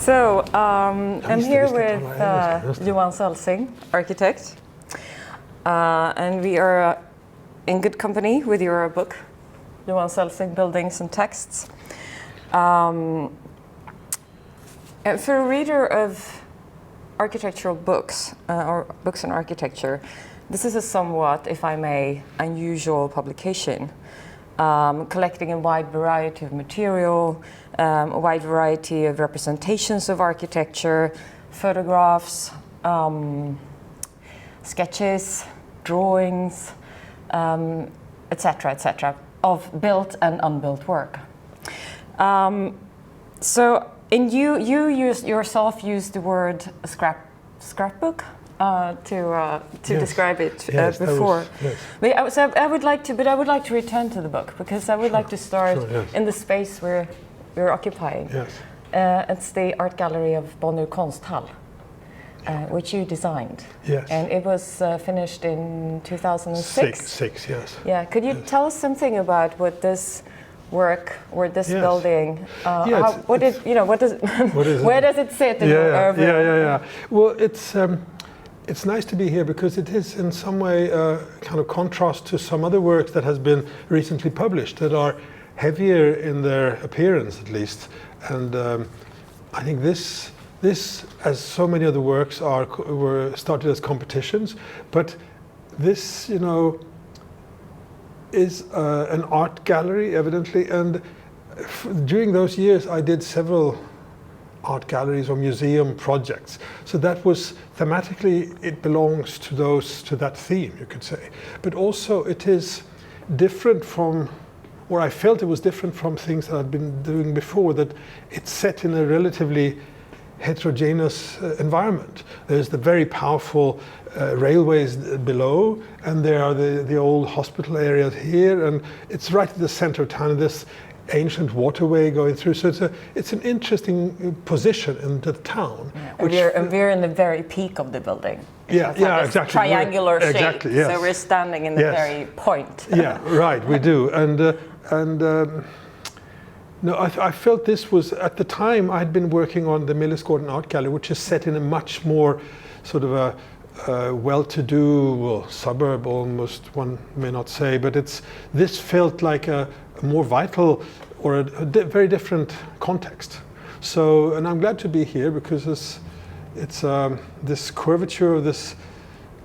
So, I'm here with Johan Celsing, architect, and we are in good company with your book, Johan Celsing, Buildings and Texts. And for a reader of architectural books, or books on architecture, this is a somewhat, if I may, unusual publication, collecting a wide variety of material, a wide variety of representations of architecture, photographs, sketches, drawings, etc., of built and unbuilt work. So, and you yourself used the word scrapbook to yes. describe it yes, before. Yes. But I would like to return to the book because I would like to start yes. in the space we're occupying. Yes. It's the art gallery of Konsthall, which you designed. Yes. And it was finished in 2006. Six, yes. Yeah. Could you tell us something about what this work or this building? Where does it sit in your urban? Yeah. Well, it's nice to be here because it is in some way a kind of contrast to some other works that has been recently published that are heavier in their appearance, at least. And I think this, as so many other works were started as competitions, but this, is an art gallery, evidently. And during those years, I did several art galleries or museum projects. So that was thematically, it belongs to that theme, you could say. But also it is different from, or I felt it was different from things that I'd been doing before, that it's set in a relatively heterogeneous environment. There's the very powerful railways below, and there are the old hospital areas here, and it's right at the center of town, this ancient waterway going through. So it's an interesting position in the town. Yeah. And we're in the very peak of the building. Exactly. Triangular shape. Exactly, yes. So we're standing in the very point. Yeah, right, we do. I felt this was, at the time, I'd been working on the Millesgården Art Gallery, which is set in a much more sort of a well-to-do suburb, almost, one may not say, but this felt like a more vital or a very different context. So, and I'm glad to be here because it's this curvature of this.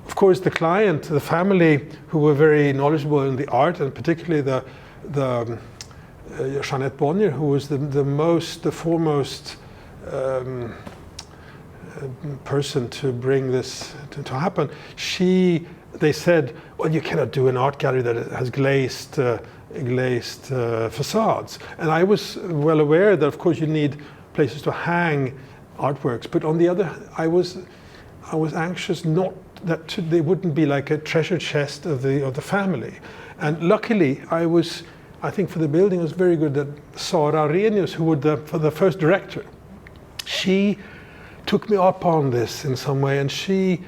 Of course, the client, the family, who were very knowledgeable in the art, and particularly the Jeanette Bonnier, who was the foremost person to bring this to happen. They said, well, you cannot do an art gallery that has glazed facades. And I was well aware that, of course, you need places to hang artworks. But on the other hand, I was anxious not that they wouldn't be like a treasure chest of the family. And luckily, I think for the building, it was very good that Sara Arrhenius, who was the first director, she took me up on this in some way, and she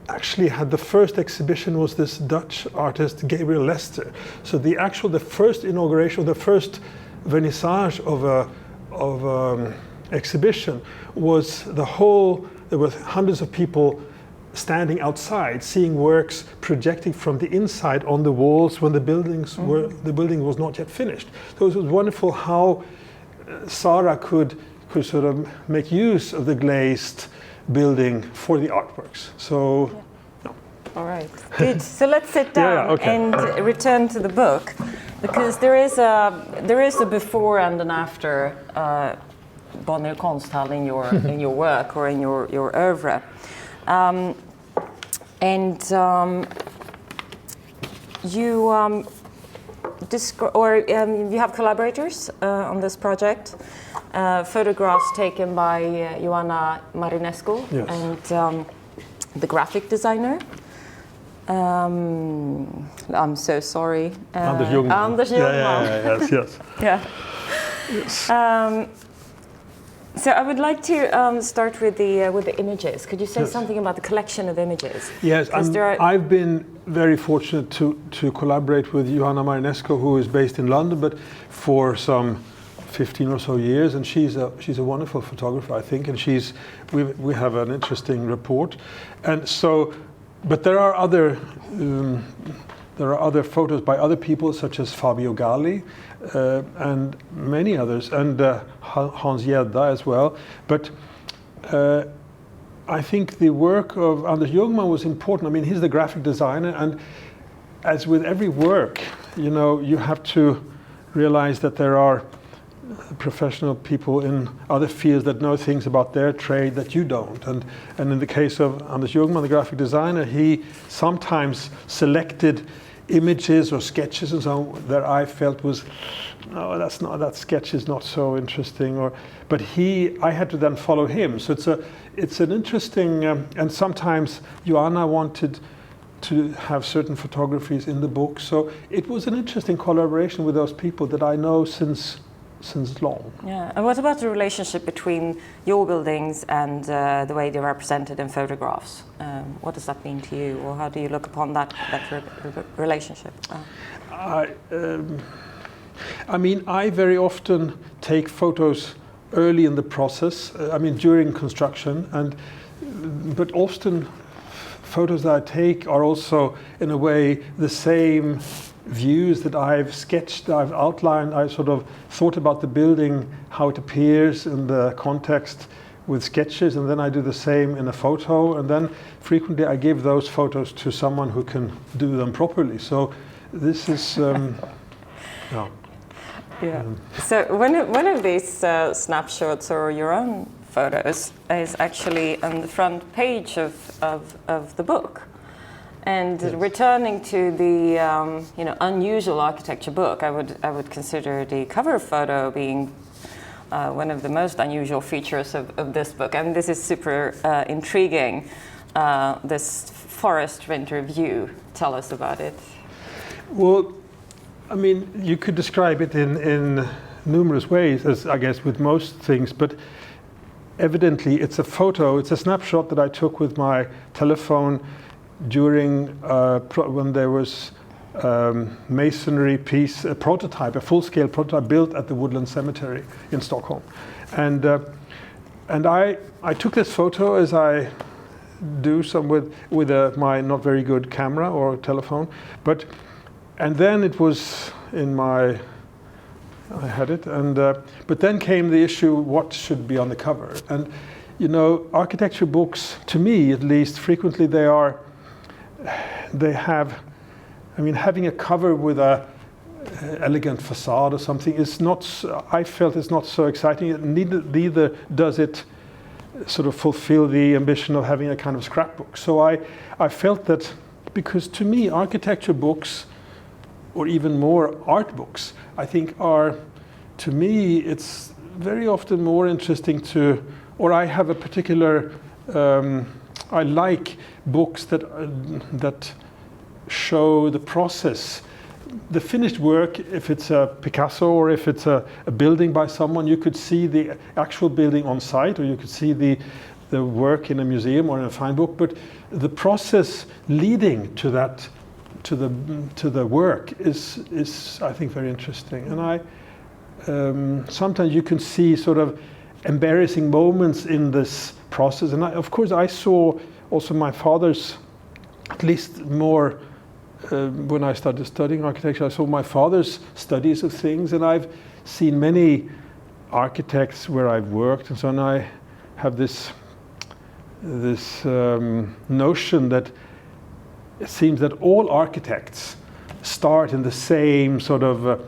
actually had the first exhibition was this Dutch artist Gabriel Lester. So the first inauguration, the first vernissage of exhibition was there were hundreds of people standing outside, seeing works projecting from the inside on the walls when the building was not yet finished. So it was wonderful how Sara could sort of make use of the glazed building for the artworks. So, All right, good. So let's sit down and return to the book, because there is a before and an after Bonnier Konsthall in your work or in your oeuvre. You you have collaborators on this project. Photographs taken by Joanna Marinescu and the graphic designer. I'm so sorry. Anders Ljungman. Anders Ljungman. Yes. Yeah. So I would like to start with the images. Could you say something about the collection of images? Yes, I've been very fortunate to collaborate with Joanna Marinescu, who is based in London, but for some 15 or so years, and she's a wonderful photographer, I think, and we have an interesting report, and so, but there are other photos by other people such as Fabio Galli and many others, and Hans Gedda as well, but I think the work of Anders Ljungman was important. I mean, he's the graphic designer, and as with every work, you know, you have to realize that there are professional people in other fields that know things about their trade that you don't. And in the case of Anders Ljungman, the graphic designer, he sometimes selected images or sketches and so on that I felt was, no, that sketch is not so interesting. But I had to then follow him. So it's an interesting, and sometimes Joanna wanted to have certain photographies in the book. So it was an interesting collaboration with those people that I know since long. Yeah, and what about the relationship between your buildings and the way they're represented in photographs? What does that mean to you, or how do you look upon that relationship? I mean, I very often take photos early in the process, I mean during construction, but often photos that I take are also in a way the same views that I've sketched, I've outlined, I sort of thought about the building, how it appears in the context with sketches, and then I do the same in a photo, and then frequently I give those photos to someone who can do them properly. So this is So one of these snapshots or your own photos is actually on the front page of the book. And yes. Returning to the unusual architecture book, I would consider the cover photo being one of the most unusual features of this book, and this is super intriguing. This forest winter view. Tell us about it. Well, I mean, you could describe it in numerous ways, as I guess with most things, but evidently it's a photo. It's a snapshot that I took with my telephone during when there was masonry piece, a prototype, a full-scale prototype built at the Woodland Cemetery in Stockholm, and I took this photo as I do some with my not very good camera or telephone, and then it was I had it, and but then came the issue: what should be on the cover? And you know, architecture books, to me at least, frequently they have, I mean, having a cover with a elegant facade or something is not, I felt it's not so exciting. Neither does it sort of fulfill the ambition of having a kind of scrapbook. So I felt that, because to me architecture books, or even more art books, I think are, to me, it's very often more interesting to, or I have a particular, I like books that show the process, the finished work. If it's a Picasso or if it's a building by someone, you could see the actual building on site, or you could see the work in a museum or in a fine book. But the process leading to that, to the work is I think very interesting. And sometimes you can see sort of embarrassing moments in this process. And of course I saw also my father's, at least more when I started studying architecture, I saw my father's studies of things, and I've seen many architects where I've worked, and so on. I have this notion that it seems that all architects start in the same sort of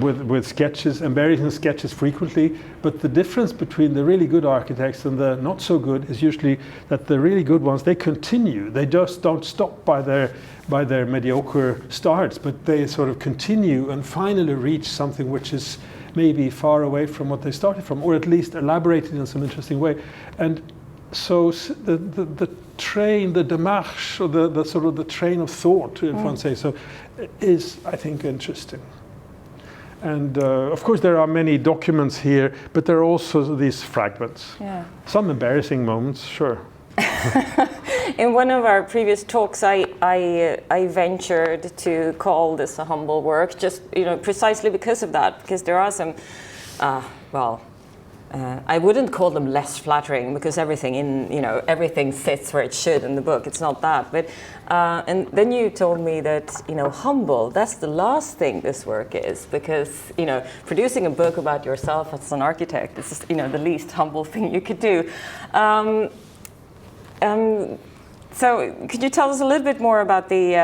with sketches, embarrassing sketches frequently, but the difference between the really good architects and the not so good is usually that the really good ones, they continue. They just don't stop by their mediocre starts, but they sort of continue and finally reach something which is maybe far away from what they started from, or at least elaborated in some interesting way. And so the train, the démarche, or the sort of the train of thought, if one say so, is, I think, interesting. And of course there are many documents here, but there are also these fragments. Yeah. Some embarrassing moments, sure. in one of our previous talks, I ventured to call this a humble work, just precisely because of that, because there are some, I wouldn't call them less flattering, because everything sits where it should in the book. It's not that, but and then you told me that humble. That's the last thing this work is, because producing a book about yourself as an architect is the least humble thing you could do. So could you tell us a little bit more about the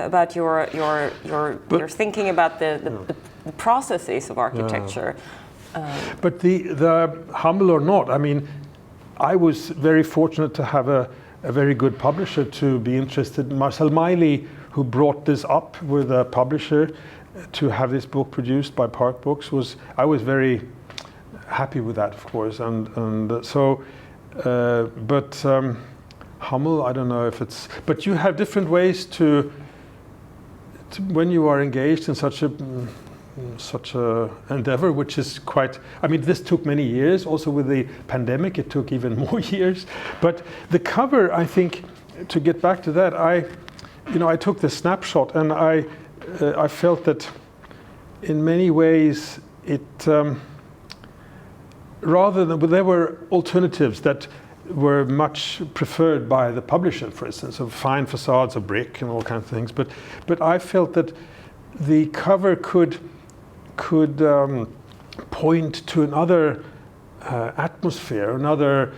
about your thinking about the processes of architecture? But the humble or not, I mean, I was very fortunate to have a very good publisher to be interested. Marcel Miley, who brought this up with a publisher to have this book produced by Park Books, I was very happy with that, of course. And so, humble, I don't know if it's, but you have different ways to when you are engaged in such a endeavor, which is quite, I mean, this took many years. Also with the pandemic, it took even more years. But the cover, I think, to get back to that, I took the snapshot, and I felt that in many ways it, rather than, but there were alternatives that were much preferred by the publisher, for instance, of fine facades of brick and all kinds of things. But I felt that the cover could point to another atmosphere, another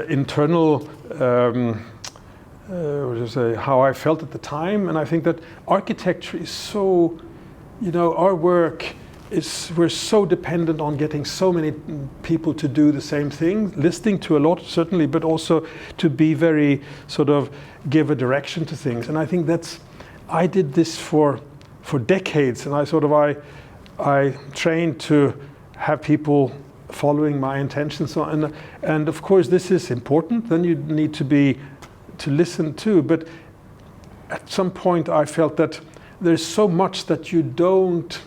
internal, how I felt at the time. And I think that architecture is so, our work we're so dependent on getting so many people to do the same thing, listening to a lot, certainly, but also to be very sort of give a direction to things. And I think I did this for decades, and I trained to have people following my intentions. And of course, this is important. Then you need to listen to. But at some point, I felt that there's so much that you don't.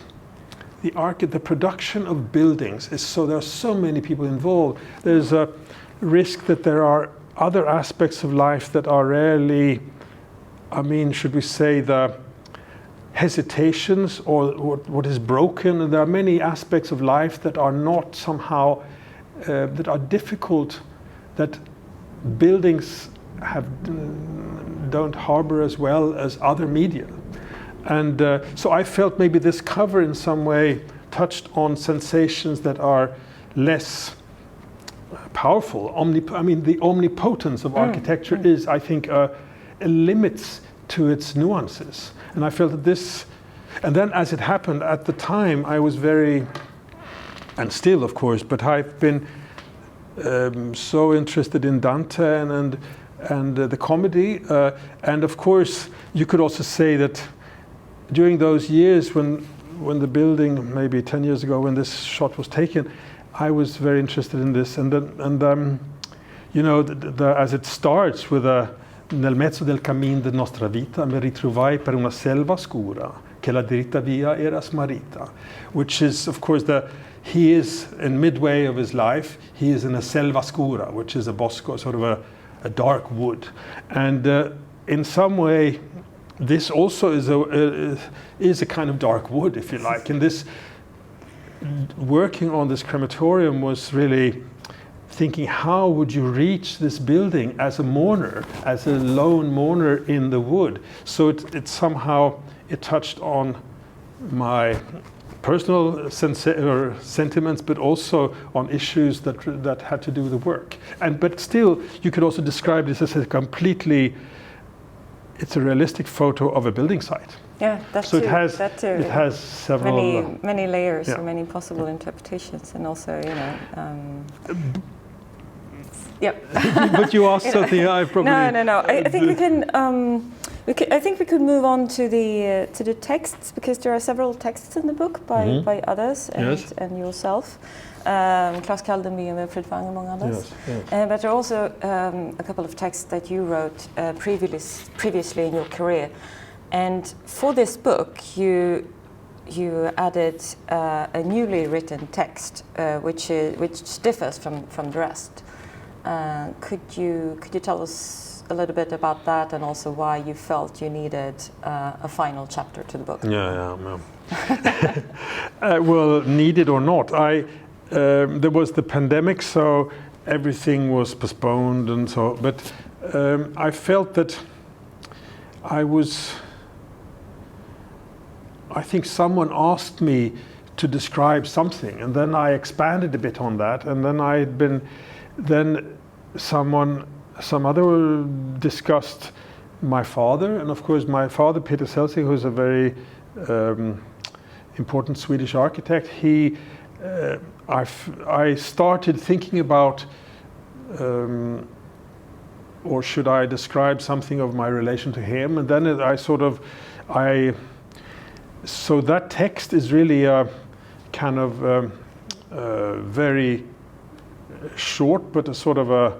The production of buildings there are so many people involved. There's a risk that there are other aspects of life that are rarely, should we say, the hesitations or what is broken. And there are many aspects of life that are not somehow, that are difficult, that buildings don't harbor as well as other media. And so I felt maybe this cover in some way touched on sensations that are less powerful. The omnipotence of architecture is, I think, a limit to its nuances. And I felt that this, and then as it happened at the time, I was very, and still of course, but I've been so interested in Dante and the comedy. And of course, you could also say that during those years when the building, maybe 10 years ago, when this shot was taken, I was very interested in this. And as it starts with nel mezzo del cammin de nostra vita mi ritrovai per una selva scura che la dritta via era smarrita, which is, of course, he is in midway of his life. He is in a selva scura, which is a bosco, sort of a dark wood. And in some way, this also is a kind of dark wood, if you like. And this working on this crematorium was really thinking, how would you reach this building as a mourner, as a lone mourner in the wood? So it somehow touched on my personal sentiments, but also on issues that had to do with the work. But still, you could also describe this as it's a realistic photo of a building site. Yeah, that's so too. It has several many layers, or many possible interpretations, and also Yep. But you asked something. I probably no. I think we can. I think we could move on to the texts, because there are several texts in the book by others and yourself. Claes Kaldenby and Wilfried Wang, among others. Yes. But there are also a couple of texts that you wrote previously in your career. And for this book, you added a newly written text, which differs from the rest. Could you tell us a little bit about that, and also why you felt you needed a final chapter to the book? Yeah. Well, needed or not, there was the pandemic, so everything was postponed, and so. But I felt that I think someone asked me to describe something, and then I expanded a bit on that, and then some other discussed my father, and of course my father, Peter Celsing, who's a very important Swedish architect. I started thinking about, or should I describe something of my relation to him, and then so that text is really a kind of very short, but a sort of a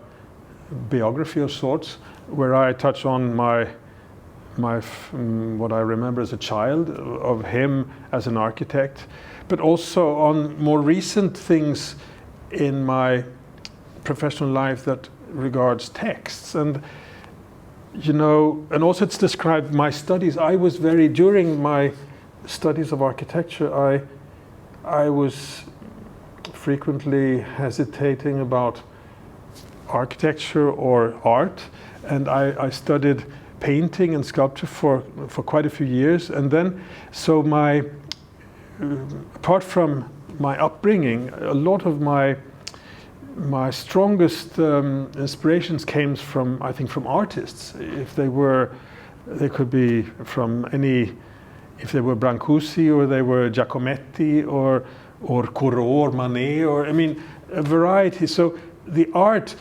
biography of sorts, where I touch on what I remember as a child of him as an architect, but also on more recent things in my professional life that regards texts. And and also it's described my studies. During my studies of architecture, I was frequently hesitating about architecture or art, and I studied painting and sculpture for quite a few years, and then apart from my upbringing, a lot of my strongest inspirations came from, I think, from artists. They could be from if they were Brancusi, or they were Giacometti, or Corot, or Manet, or a variety. So the art,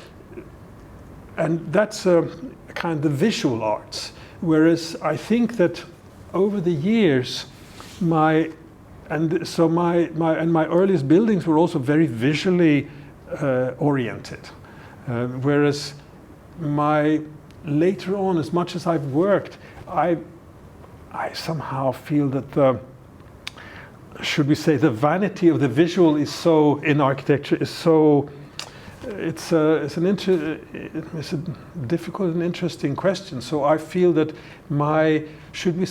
and that's kind of the visual arts. Whereas I think that over the years, my earliest buildings were also very visually oriented. Whereas later on, as much as I've worked, I somehow feel that the vanity of the visual is so, in architecture, is so. It's a difficult and interesting question. So I feel that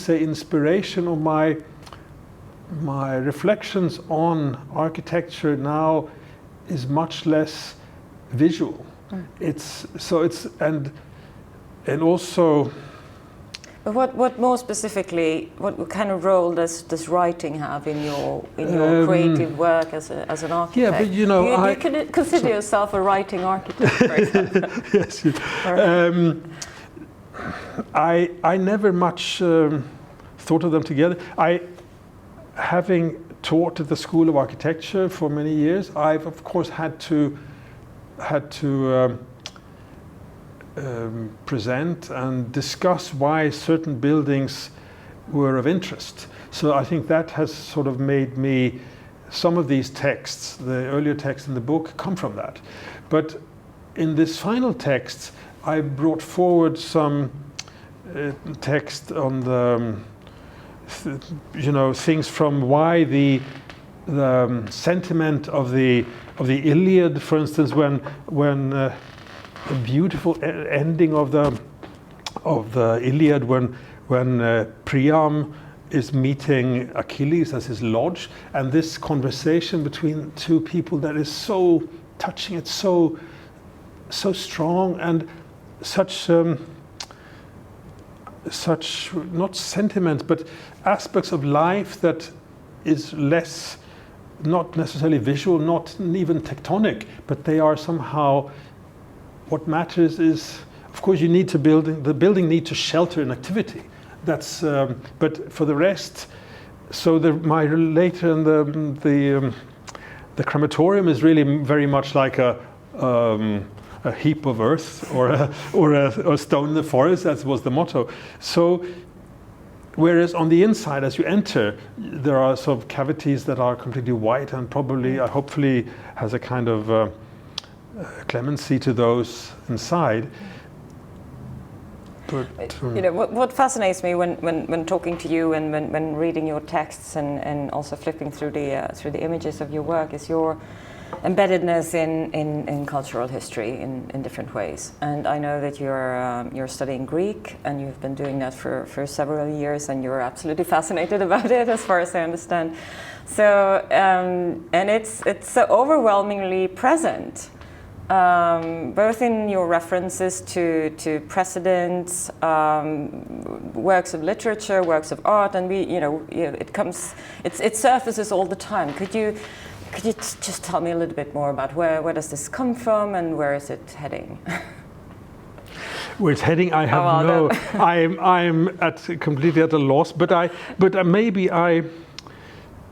inspiration, or my reflections on architecture now is much less visual. And also. But what more specifically, what kind of role does writing have in your creative work as an architect? Yeah, but you could consider yourself a writing architect, for example. Yes. I never much thought of them together. Having taught at the School of Architecture for many years, I've of course had to present and discuss why certain buildings were of interest. So I think that has sort of made me, some of these texts, the earlier texts in the book, come from that. But in this final text, I brought forward some text on the things from why the sentiment of the Iliad, for instance, when the beautiful ending of the Iliad, when Priam is meeting Achilles as his lodge, and this conversation between two people that is so touching, it's so strong, and such not sentiments, but aspects of life that is less, not necessarily visual, not even tectonic, but they are somehow. What matters is, of course, the building needs to shelter an activity. That's, but for the rest, so later in the crematorium is really very much like a heap of earth or a stone in the forest. That was the motto. So, whereas on the inside, as you enter, there are sort of cavities that are completely white, and probably, hopefully, has a kind of clemency to those inside. But what fascinates me when talking to you and when reading your texts and also flipping through the images of your work is embeddedness in cultural history in different ways. And I know that you're studying Greek, and you've been doing that for several years, and you're absolutely fascinated about it, as far as I understand. So, and it's so overwhelmingly present, both in your references to precedents, works of literature, works of art, and it surfaces all the time. Could you just tell me a little bit more about where does this come from and where is it heading? Where it's heading, I have I'm completely at a loss. But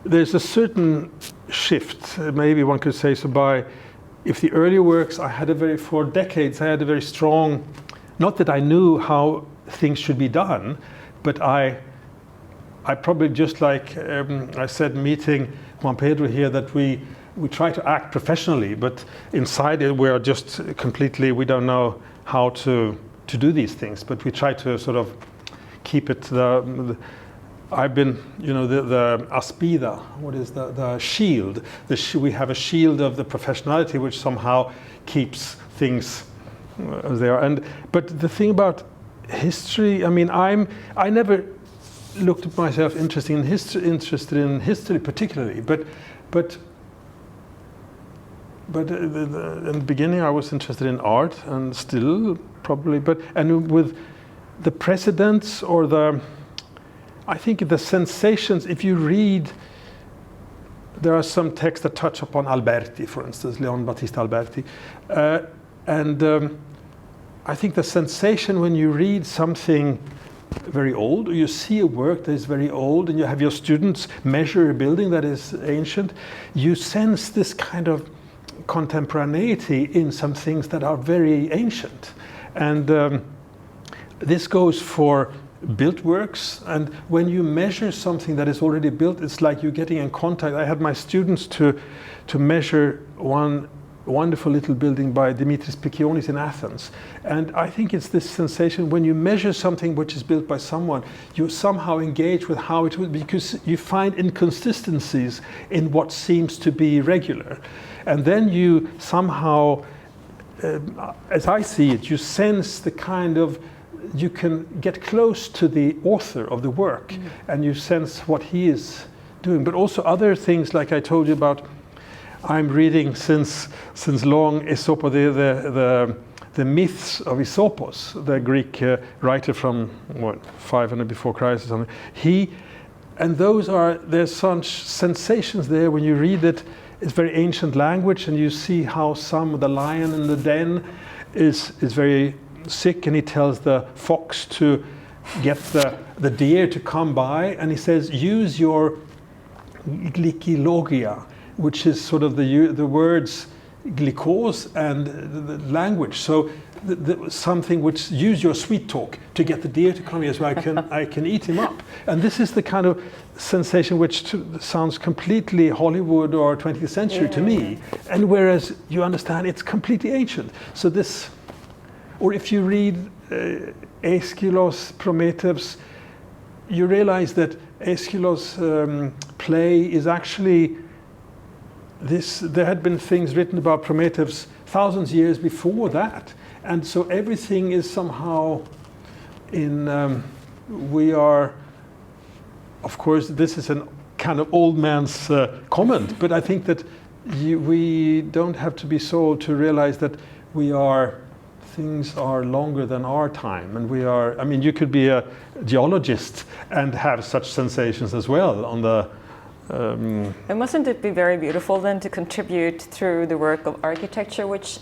there's a certain shift. Maybe one could say so if the earlier works, for decades I had a very strong. Not that I knew how things should be done, but I probably, just like I said, meeting Juan-Pedro here, that we try to act professionally, but inside it we are just completely, we don't know how to do these things, but we try to sort of keep it. I've been, the aspida, what is the shield? We have a shield of the professionality which somehow keeps things there. But the thing about history, I never looked at myself interested in history particularly, but in the beginning I was interested in art, and still probably, and with the precedents or I think the sensations. If you read, there are some texts that touch upon Alberti, for instance, Leon Battista Alberti, and I think the sensation when you read something very old, or you see a work that is very old, and you have your students measure a building that is ancient, you sense this kind of contemporaneity in some things that are very ancient. And this goes for built works, and when you measure something that is already built, it's like you're getting in contact. I had my students to measure one wonderful little building by Dimitris Pikionis in Athens, and I think it's this sensation when you measure something which is built by someone, you somehow engage with how it would, because you find inconsistencies in what seems to be regular, and then you somehow, as I see it, you sense the kind of, you can get close to the author of the work, and you sense what he is doing. But also other things, like I told you about, I'm reading since long Aesop, the myths of Aesopus, the Greek writer from 500 before Christ or something. There's such sensations there when you read it. It's very ancient language, and you see how the lion in the den is very sick, and he tells the fox to get the deer to come by, and he says, use your glykilogia, which is sort of the words glycos and the language. So something which, use your sweet talk to get the deer to come here so I can eat him up. And this is the kind of sensation which sounds completely Hollywood or 20th century to me. And whereas you understand it's completely ancient. So this, or if you read Aeschylus' Prometheus, you realize that Aeschylus' play is actually there had been things written about Prometheus thousands of years before that, and so everything is somehow we are, of course, this is a kind of old man's comment, but I think that we don't have to be so to realize that things are longer than our time, and you could be a geologist and have such sensations as well on the And mustn't it be very beautiful then to contribute through the work of architecture, which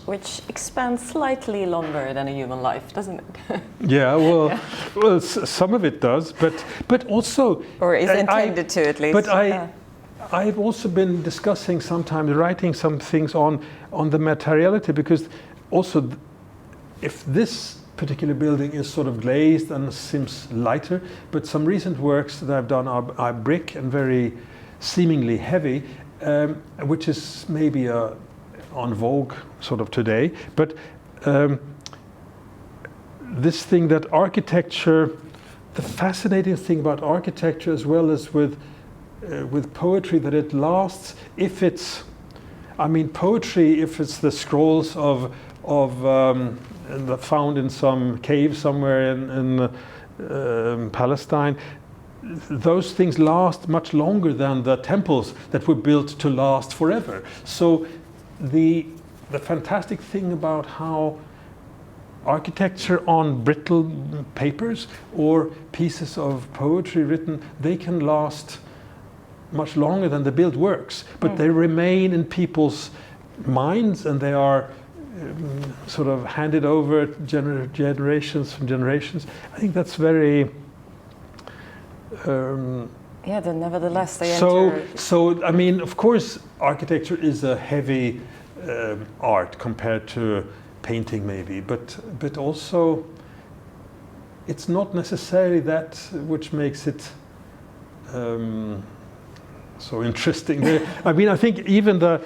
expands slightly longer than a human life, doesn't it? Yeah, well, some of it does, but also, or is intended to at least. But I've also been discussing sometimes, writing some things on the materiality, because also if this particular building is sort of glazed and seems lighter, but some recent works that I've done are brick and very seemingly heavy, which is maybe on vogue sort of today. But this thing that architecture, the fascinating thing about architecture as well as with poetry, that it lasts if it's, I mean, poetry, if it's the scrolls of found in some cave somewhere in Palestine, those things last much longer than the temples that were built to last forever. So the fantastic thing about how architecture on brittle papers or pieces of poetry written, they can last much longer than the built works, but they remain in people's minds, and they are sort of handed over generations from generations. I think that's very yeah, then nevertheless they so enter. so I mean, of course architecture is a heavy art compared to painting maybe, but also it's not necessarily that which makes it so interesting. I mean, I think even the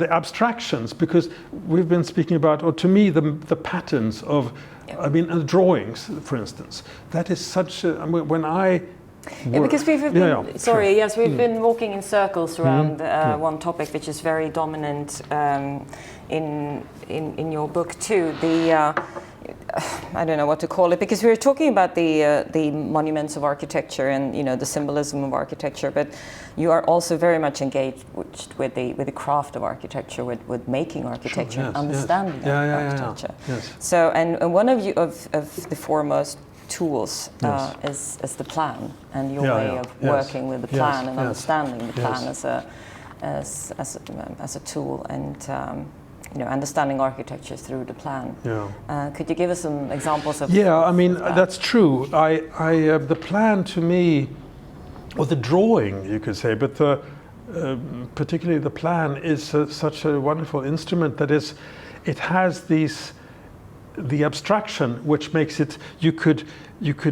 abstractions, because we've been speaking about, or to me, the patterns of, I mean, drawings, for instance. That is such a, I mean, when I yeah, because we've been, yes, we've been walking in circles around one topic which is very dominant in your book too. The I don't know what to call it, because we were talking about the monuments of architecture and the symbolism of architecture, but you are also very much engaged with the craft of architecture, with making architecture, and understanding architecture. Yes. So and one of the foremost tools is the plan, and your way of working with the plan and understanding the plan as a tool, and understanding architecture through the plan. Could you give us some examples of? Yeah, I mean that's true. The plan to me, or the drawing, you could say, but particularly the plan is such a wonderful instrument that it has the abstraction, which makes it, you could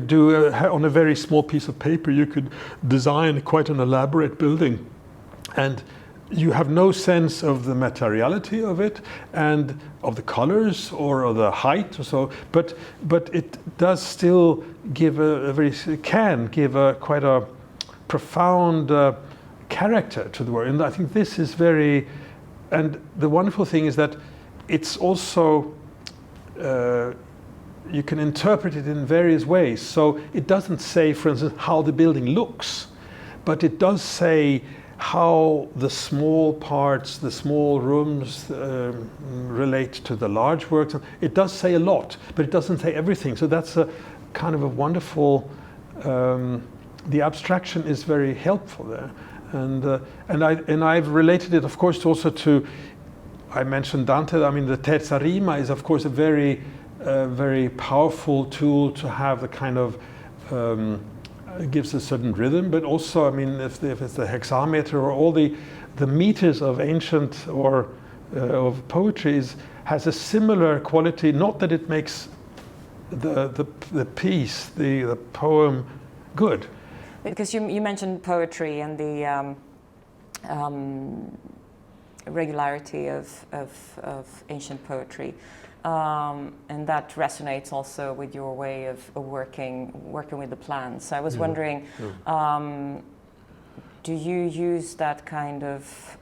do on a very small piece of paper, you could design quite an elaborate building, and you have no sense of the materiality of it and of the colors or of the height or so, but it does still give quite a profound character to the work. And I think this is very, and the wonderful thing is that it's also you can interpret it in various ways. So it doesn't say, for instance, how the building looks, but it does say how the small parts, the small rooms relate to the large works. It does say a lot, but it doesn't say everything. So that's a kind of a wonderful, the abstraction is very helpful there. And I've related it, of course, also to, I mentioned Dante. I mean, the terza rima is, of course, a very powerful tool to have the kind of, it gives a certain rhythm, but also, I mean, if it's the hexameter or all the meters of ancient or of poetry has a similar quality. Not that it makes the piece, the poem, good. Because you mentioned poetry and the regularity of ancient poetry. And that resonates also with your way of working with the plans. So I was wondering, do you use that kind of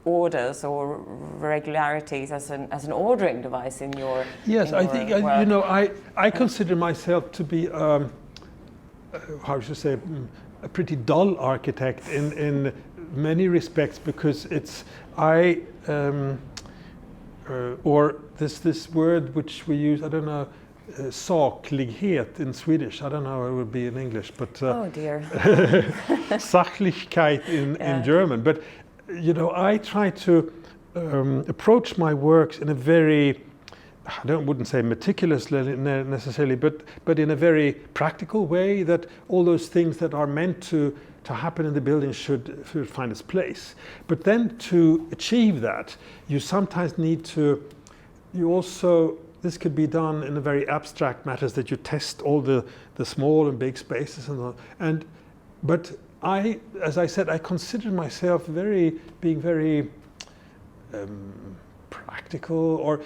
orders or regularities as an ordering device in your? Yes, I think I consider myself to be how should I say, a pretty dull architect in many respects, because it's or this word which we use, I don't know, saklighet in Swedish. I don't know how it would be in English, but oh dear, Sachlichkeit in German. But I try to approach my works in a very, I wouldn't say meticulously necessarily, but in a very practical way, that all those things that are meant to happen in the building should find its place. But then to achieve that, you sometimes need to, this could be done in a very abstract matters, that you test all the small and big spaces but I, as I said, I consider myself being very practical,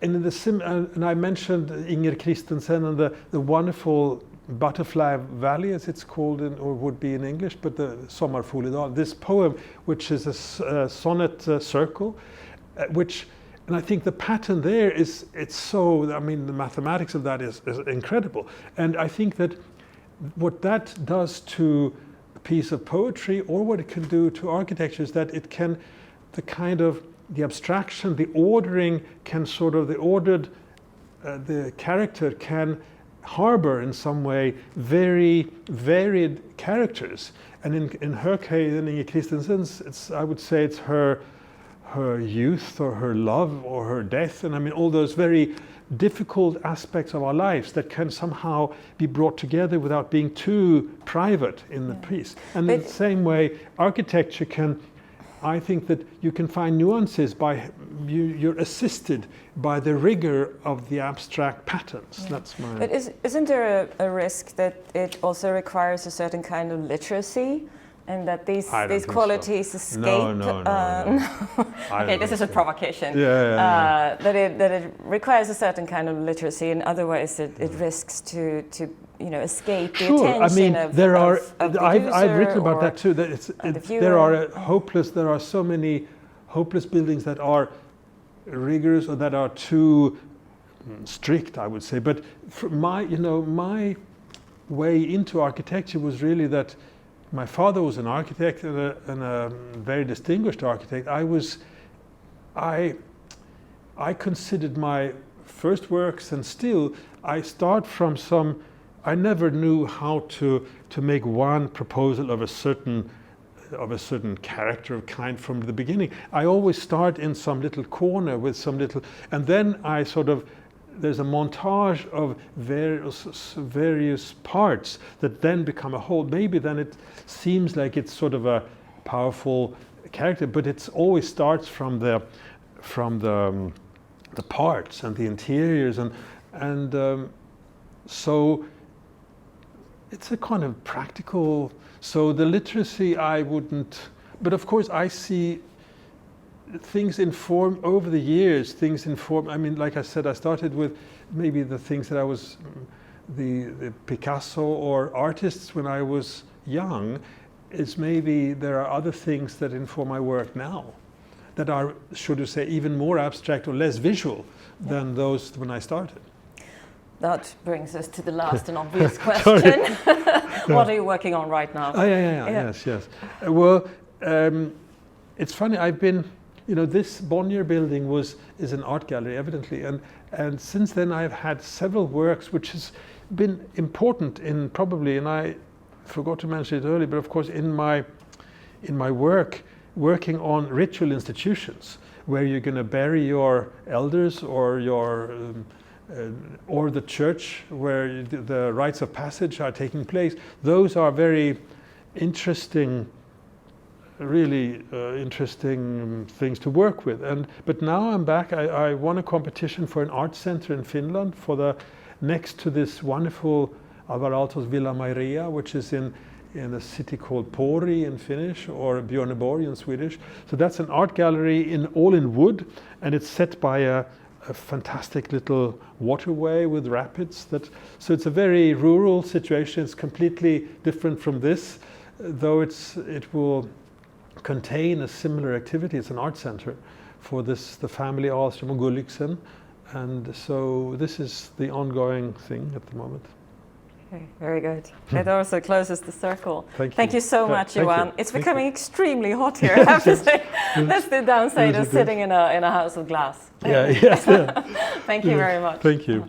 and I mentioned Inger Christensen and the wonderful Butterfly Valley, as it's called, or would be in English, but the Sommarfugledal, this poem, which is a sonnet circle, which, and I think the pattern there is, it's so, I mean, the mathematics of that is incredible. And I think that what that does to a piece of poetry, or what it can do to architecture, is that it can, the abstraction, the ordering can sort of, the character can harbor in some way very varied characters. And in her case, in Inger Christensen's, I would say it's her youth or her love or her death, and I mean all those very difficult aspects of our lives that can somehow be brought together without being too private in the piece. And in the same way, architecture can, I think that you can find nuances by you're assisted by the rigor of the abstract patterns. Yeah. That's my. But isn't there a risk that it also requires a certain kind of literacy, and that these qualities so. Escape? No. Okay, this is a provocation. Yeah. That it requires a certain kind of literacy, and otherwise it risks to escape the attention. I mean, of the I've written about that too. That there are so many hopeless buildings that are rigorous or that are too strict, I would say. But my way into architecture was really that my father was an architect and a very distinguished architect. I considered my first works, and still I start from I never knew how to make one proposal of a certain character of kind from the beginning. I always start in some little corner with some little, and then I there's a montage of various parts that then become a whole. Maybe then it seems like it's sort of a powerful character, but it always starts from the parts and the interiors, and so it's a kind of practical. So the literacy I wouldn't, but of course I see things inform over the years. I mean, like I said, I started with maybe the things that I was the Picasso or artists when I was young. It's maybe there are other things that inform my work now that are, should I say, even more abstract or less visual than those when I started. That brings us to the last and obvious question. What are you working on right now? Yes. Well, it's funny, I've been, this Bonnier building is an art gallery, evidently, and since then I've had several works which has been important in probably, and I forgot to mention it earlier, but of course in my working on ritual institutions, where you're going to bury your elders or or the church where the rites of passage are taking place. Those are very interesting, really interesting things to work with. But now I'm back. I won a competition for an art center in Finland next to this wonderful Alvar Aalto's Villa Mairea, which is in a city called Pori in Finnish, or Björneborg in Swedish. So that's an art gallery all in wood, and it's set by a fantastic little waterway with rapids. So it's a very rural situation. It's completely different from this, though it will contain a similar activity. It's an art center for the family Ahlström och Gulliksen, and so this is the ongoing thing at the moment. Okay, very good. It also closes the circle. Thank you so much, Johan. It's becoming extremely hot here, I have to say. That's the downside of sitting in a house of glass. Yes. Thank you very much. Thank you.